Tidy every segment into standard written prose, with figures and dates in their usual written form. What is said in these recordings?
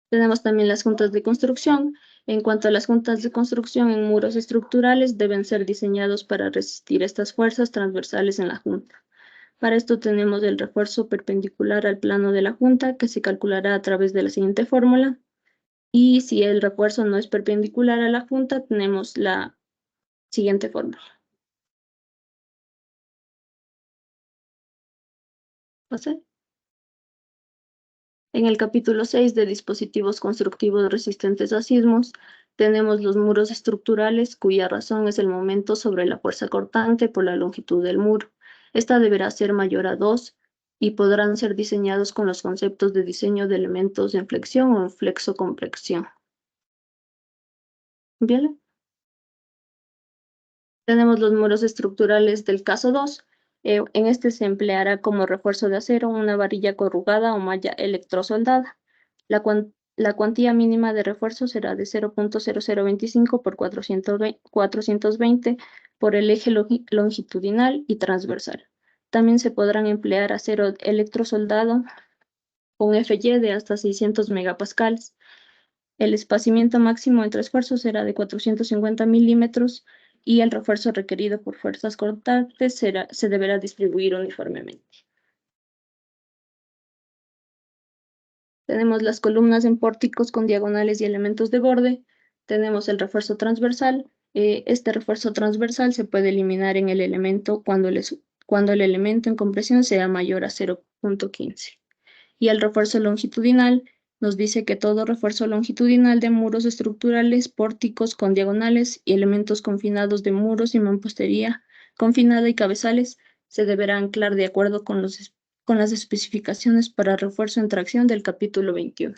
Tenemos también las juntas de construcción. En cuanto a las juntas de construcción en muros estructurales, deben ser diseñados para resistir estas fuerzas transversales en la junta. Para esto tenemos el refuerzo perpendicular al plano de la junta, que se calculará a través de la siguiente fórmula. Y si el refuerzo no es perpendicular a la junta, tenemos la siguiente fórmula. ¿Pase? En el capítulo 6 de dispositivos constructivos resistentes a sismos, tenemos los muros estructurales, cuya razón es el momento sobre la fuerza cortante por la longitud del muro. Esta deberá ser mayor a 2 y podrán ser diseñados con los conceptos de diseño de elementos en flexión o en flexo-complexión. ¿Bien? Tenemos los muros estructurales del caso 2. En este se empleará como refuerzo de acero una varilla corrugada o malla electrosoldada. La cuantía mínima de refuerzo será de 0.0025 por 420 por el eje longitudinal y transversal. También se podrán emplear acero electrosoldado con FY de hasta 600 megapascales. El espaciamiento máximo entre esfuerzos será de 450 milímetros y el refuerzo requerido por fuerzas cortantes se deberá distribuir uniformemente. Tenemos las columnas en pórticos con diagonales y elementos de borde. Tenemos el refuerzo transversal. Este refuerzo transversal se puede eliminar en el elemento cuando el elemento en compresión sea mayor a 0.15. Y el refuerzo longitudinal nos dice que todo refuerzo longitudinal de muros estructurales, pórticos con diagonales y elementos confinados de muros y mampostería confinada y cabezales se deberá anclar de acuerdo con las especificaciones para refuerzo en tracción del capítulo 21.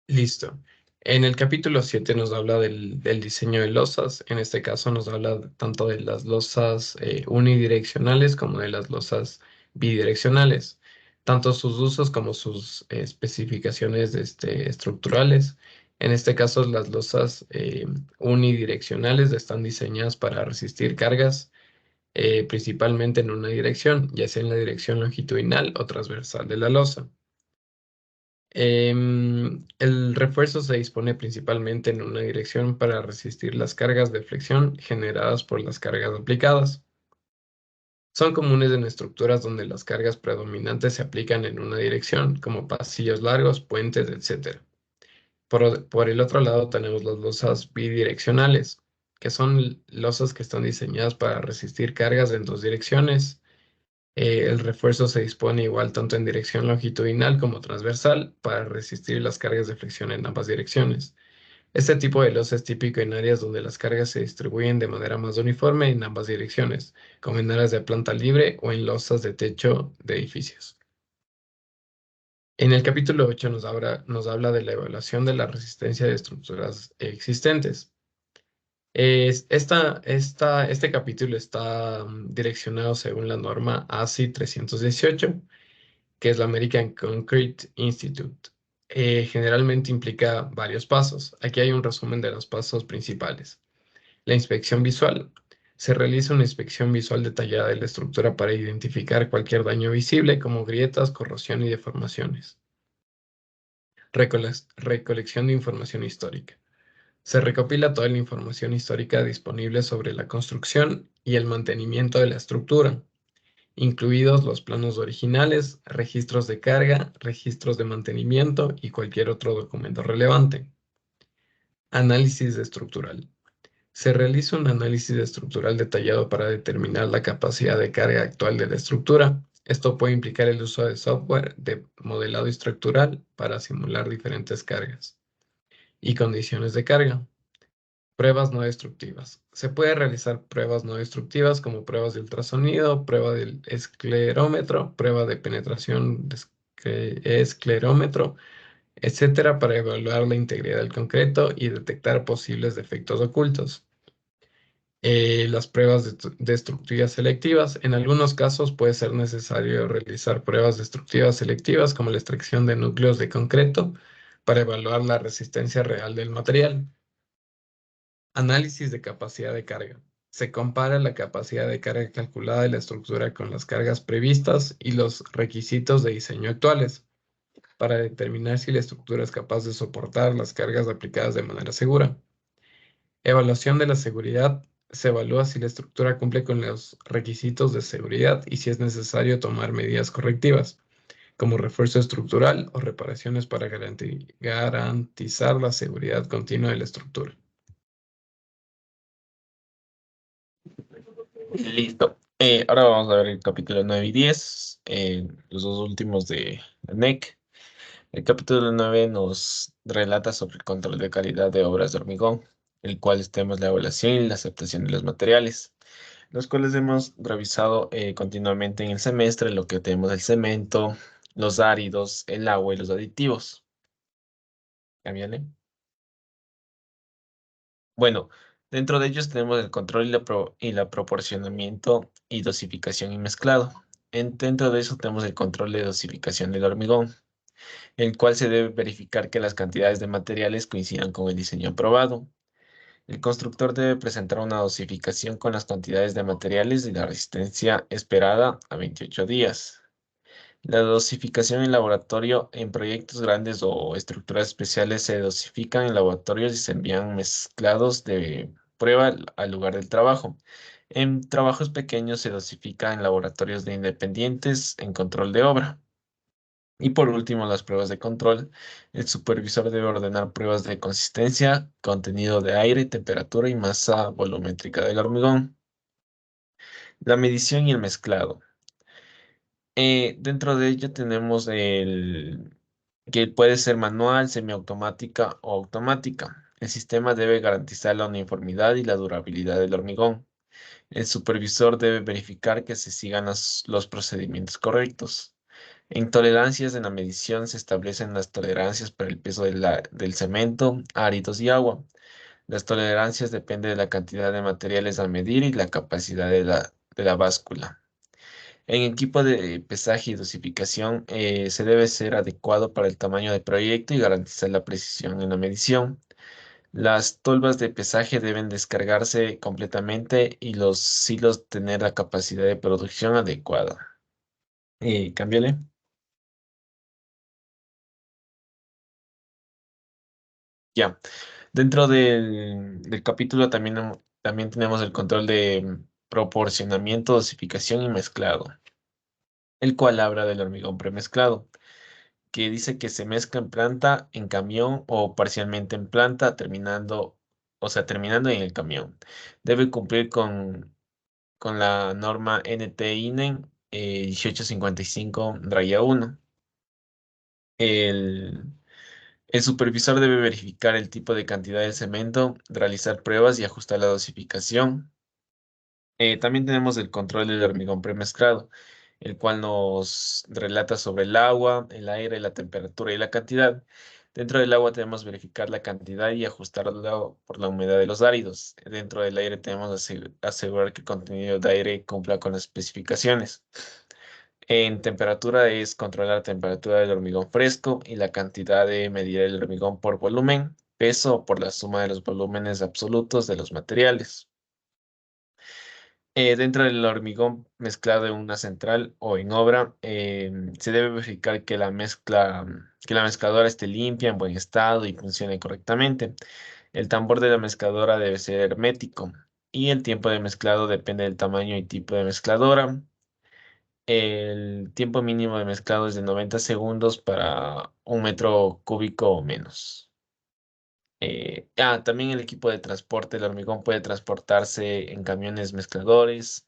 Listo. En el capítulo 7 nos habla del diseño de losas. En este caso nos habla tanto de las losas unidireccionales como de las losas bidireccionales, tanto sus usos como sus especificaciones estructurales. En este caso, las losas unidireccionales están diseñadas para resistir cargas principalmente en una dirección, ya sea en la dirección longitudinal o transversal de la losa. El refuerzo se dispone principalmente en una dirección para resistir las cargas de flexión generadas por las cargas aplicadas. Son comunes en estructuras donde las cargas predominantes se aplican en una dirección, como pasillos largos, puentes, etc. Por el otro lado tenemos las losas bidireccionales, que son losas que están diseñadas para resistir cargas en dos direcciones. El refuerzo se dispone igual tanto en dirección longitudinal como transversal para resistir las cargas de flexión en ambas direcciones. Este tipo de losa es típico en áreas donde las cargas se distribuyen de manera más uniforme en ambas direcciones, como en áreas de planta libre o en losas de techo de edificios. En el capítulo 8 nos habla de la evaluación de la resistencia de estructuras existentes. Este capítulo está direccionado según la norma ASI 318, que es la American Concrete Institute. Generalmente implica varios pasos. Aquí hay un resumen de los pasos principales. La inspección visual. Se realiza una inspección visual detallada de la estructura para identificar cualquier daño visible como grietas, corrosión y deformaciones. Recolección de información histórica. Se recopila toda la información histórica disponible sobre la construcción y el mantenimiento de la estructura, incluidos los planos originales, registros de carga, registros de mantenimiento y cualquier otro documento relevante. Análisis estructural. Se realiza un análisis estructural detallado para determinar la capacidad de carga actual de la estructura. Esto puede implicar el uso de software de modelado estructural para simular diferentes cargas y condiciones de carga. Pruebas no destructivas. Se puede realizar pruebas no destructivas como pruebas de ultrasonido, prueba del esclerómetro, prueba de penetración de esclerómetro, etcétera, para evaluar la integridad del concreto y detectar posibles defectos ocultos. Las pruebas destructivas selectivas. En algunos casos puede ser necesario realizar pruebas destructivas selectivas como la extracción de núcleos de concreto para evaluar la resistencia real del material. Análisis de capacidad de carga. Se compara la capacidad de carga calculada de la estructura con las cargas previstas y los requisitos de diseño actuales para determinar si la estructura es capaz de soportar las cargas aplicadas de manera segura. Evaluación de la seguridad. Se evalúa si la estructura cumple con los requisitos de seguridad y si es necesario tomar medidas correctivas, como refuerzo estructural o reparaciones para garantizar la seguridad continua de la estructura. Listo. Ahora vamos a ver el capítulo 9 y 10, los dos últimos de NEC. El capítulo 9 nos relata sobre el control de calidad de obras de hormigón, el cual tenemos la evaluación y la aceptación de los materiales, los cuales hemos revisado continuamente en el semestre, lo que tenemos el cemento, los áridos, el agua y los aditivos. Cámbiale. Bueno, dentro de ellos tenemos el control y la proporcionamiento y dosificación y mezclado. Dentro de eso tenemos el control de dosificación del hormigón, el cual se debe verificar que las cantidades de materiales coincidan con el diseño aprobado. El constructor debe presentar una dosificación con las cantidades de materiales y la resistencia esperada a 28 días. La dosificación en laboratorio en proyectos grandes o estructuras especiales se dosifican en laboratorios y se envían mezclados de prueba al lugar del trabajo. En trabajos pequeños se dosifica en laboratorios de independientes en control de obra. Y por último, las pruebas de control. El supervisor debe ordenar pruebas de consistencia, contenido de aire, temperatura y masa volumétrica del hormigón. La medición y el mezclado. Dentro de ello tenemos el que puede ser manual, semiautomática o automática. El sistema debe garantizar la uniformidad y la durabilidad del hormigón. El supervisor debe verificar que se sigan los procedimientos correctos. En tolerancias en la medición se establecen las tolerancias para el peso del cemento, áridos y agua. Las tolerancias dependen de la cantidad de materiales a medir y la capacidad de la báscula. En equipo de pesaje y dosificación se debe ser adecuado para el tamaño del proyecto y garantizar la precisión en la medición. Las tolvas de pesaje deben descargarse completamente y los silos tener la capacidad de producción adecuada. Cámbiale. Ya. Dentro del capítulo también tenemos el control de proporcionamiento, dosificación y mezclado, el cual habla del hormigón premezclado, que dice que se mezcla en planta, en camión o parcialmente en planta, terminando en el camión. Debe cumplir con la norma NT-INEN 1855-1. El, el supervisor debe verificar el tipo de cantidad de cemento, realizar pruebas y ajustar la dosificación. También tenemos el control del hormigón premezclado, el cual nos relata sobre el agua, el aire, la temperatura y la cantidad. Dentro del agua tenemos verificar la cantidad y ajustarlo por la humedad de los áridos. Dentro del aire tenemos asegurar que el contenido de aire cumpla con las especificaciones. En temperatura es controlar la temperatura del hormigón fresco y la cantidad de medir el hormigón por volumen, peso o por la suma de los volúmenes absolutos de los materiales. Dentro del hormigón mezclado en una central o en obra, se debe verificar que la mezcladora esté limpia, en buen estado y funcione correctamente. El tambor de la mezcladora debe ser hermético y el tiempo de mezclado depende del tamaño y tipo de mezcladora. El tiempo mínimo de mezclado es de 90 segundos para un metro cúbico o menos. También el equipo de transporte del hormigón puede transportarse en camiones mezcladores,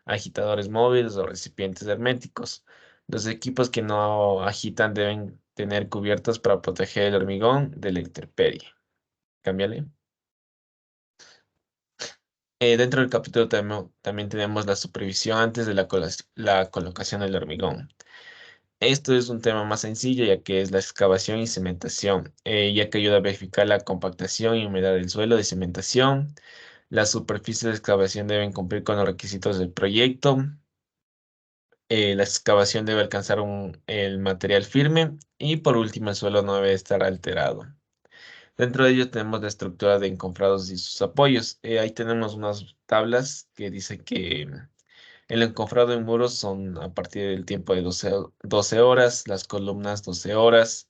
agitadores móviles o recipientes herméticos. Los equipos que no agitan deben tener cubiertos para proteger el hormigón de la intemperie. Cámbiale. Dentro del capítulo también tenemos la supervisión antes de la colocación del hormigón. Esto es un tema más sencillo ya que es la excavación y cimentación, ya que ayuda a verificar la compactación y humedad del suelo de cimentación. Las superficies de excavación deben cumplir con los requisitos del proyecto. La excavación debe alcanzar el material firme y por último el suelo no debe estar alterado. Dentro de ello tenemos la estructura de encofrados y sus apoyos. Ahí tenemos unas tablas que dice que el encofrado en muros son a partir del tiempo de 12 horas, las columnas 12 horas,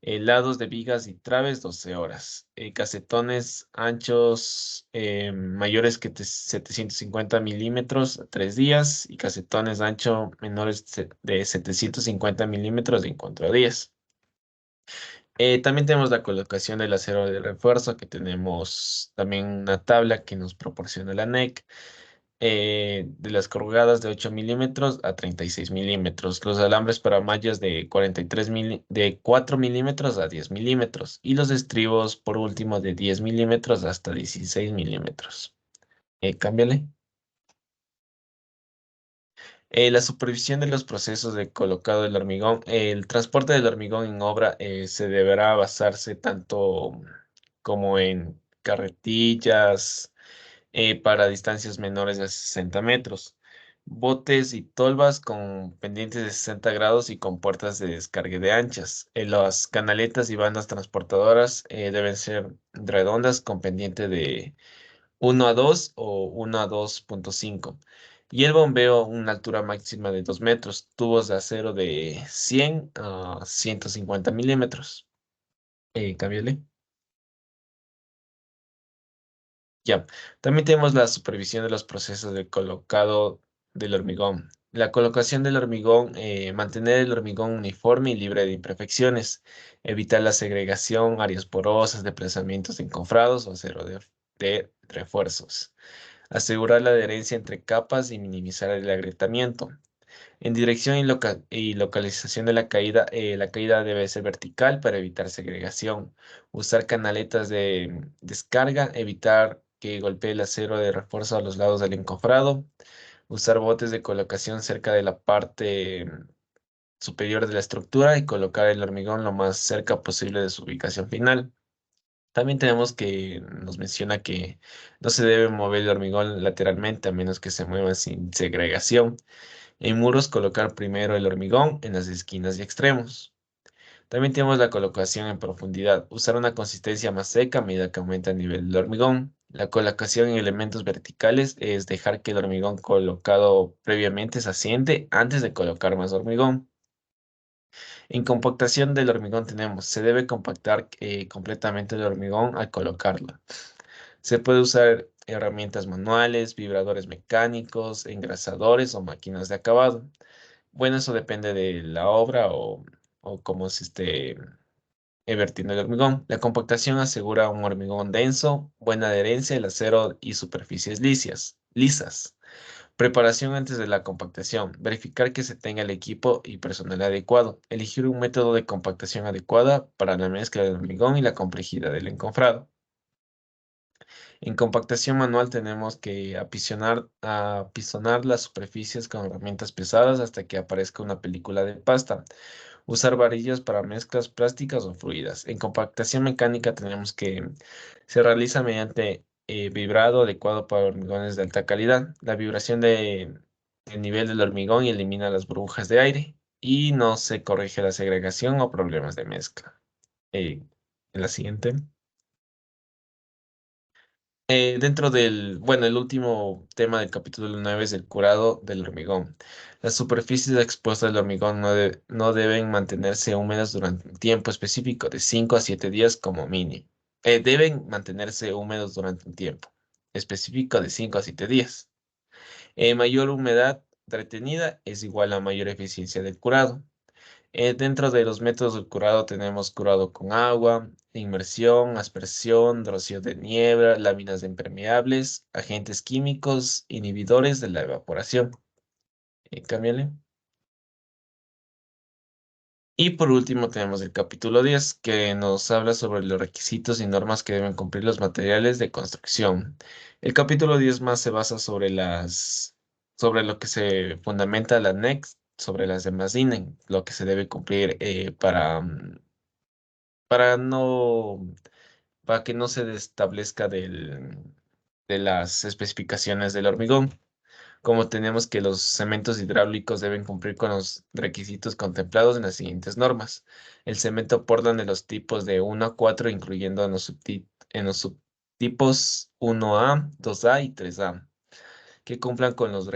lados de vigas y traves 12 horas, casetones anchos mayores que 750 milímetros 3 días y casetones de ancho menores de 750 milímetros en 4 días. También tenemos la colocación del acero de refuerzo, que tenemos también una tabla que nos proporciona la NEC, de las corrugadas de 8 milímetros a 36 milímetros, los alambres para mallas de 4 milímetros a 10 milímetros y los estribos, por último, de 10 milímetros hasta 16 milímetros. Cámbiale. La supervisión de los procesos de colocado del hormigón. El transporte del hormigón en obra se deberá basarse tanto como en carretillas para distancias menores de 60 metros, botes y tolvas con pendientes de 60 grados y con puertas de descargue de anchas. Las canaletas y bandas transportadoras deben ser redondas con pendiente de 1 a 2 o 1 a 2,5. Y el bombeo, una altura máxima de 2 metros, tubos de acero de 100 a 150 milímetros. Cámbiale. Ya. También tenemos la supervisión de los procesos de colocado del hormigón. La colocación del hormigón, mantener el hormigón uniforme y libre de imperfecciones, evitar la segregación, áreas porosas, desplazamientos de encofrados o acero de refuerzos. Asegurar la adherencia entre capas y minimizar el agrietamiento. En dirección y localización de la caída debe ser vertical para evitar segregación. Usar canaletas de descarga, evitar que golpee el acero de refuerzo a los lados del encofrado. Usar botes de colocación cerca de la parte superior de la estructura y colocar el hormigón lo más cerca posible de su ubicación final. También tenemos que nos menciona que no se debe mover el hormigón lateralmente a menos que se mueva sin segregación. En muros, colocar primero el hormigón en las esquinas y extremos. También tenemos la colocación en profundidad. Usar una consistencia más seca a medida que aumenta el nivel del hormigón. La colocación en elementos verticales es dejar que el hormigón colocado previamente se asiente antes de colocar más hormigón. En compactación del hormigón tenemos, se debe compactar completamente el hormigón al colocarlo. Se puede usar herramientas manuales, vibradores mecánicos, engrasadores o máquinas de acabado. Bueno, eso depende de la obra o cómo se esté vertiendo el hormigón. La compactación asegura un hormigón denso, buena adherencia al acero y superficies lisas. Preparación antes de la compactación. Verificar que se tenga el equipo y personal adecuado. Elegir un método de compactación adecuada para la mezcla del hormigón y la complejidad del encofrado. En compactación manual tenemos que apisonar las superficies con herramientas pesadas hasta que aparezca una película de pasta. Usar varillas para mezclas plásticas o fluidas. En compactación mecánica tenemos que se realiza mediante vibrado adecuado para hormigones de alta calidad. La vibración del nivel del hormigón y elimina las burbujas de aire y no se corrige la segregación o problemas de mezcla. En la siguiente. Bueno, el último tema del capítulo 9 es el curado del hormigón. Las superficies expuestas al hormigón no deben mantenerse húmedas durante un tiempo específico de 5 a 7 días como mínimo. Deben mantenerse húmedos durante un tiempo específico de 5 a 7 días. Mayor humedad retenida es igual a mayor eficiencia del curado. Dentro de los métodos de curado tenemos curado con agua, inmersión, aspersión, rocío de niebla, láminas de impermeables, agentes químicos, inhibidores de la evaporación. Cámbiale. Y por último tenemos el capítulo 10 que nos habla sobre los requisitos y normas que deben cumplir los materiales de construcción. El capítulo 10 más se basa sobre lo que se fundamenta la NEX, sobre las demás INE, lo que se debe cumplir para no, para que no se establezca de las especificaciones del hormigón. como tenemos que los cementos hidráulicos deben cumplir con los requisitos contemplados en las siguientes normas. El cemento Portland de los tipos de 1 a 4, incluyendo en los subtipos 1A, 2A y 3A, que cumplan con los requisitos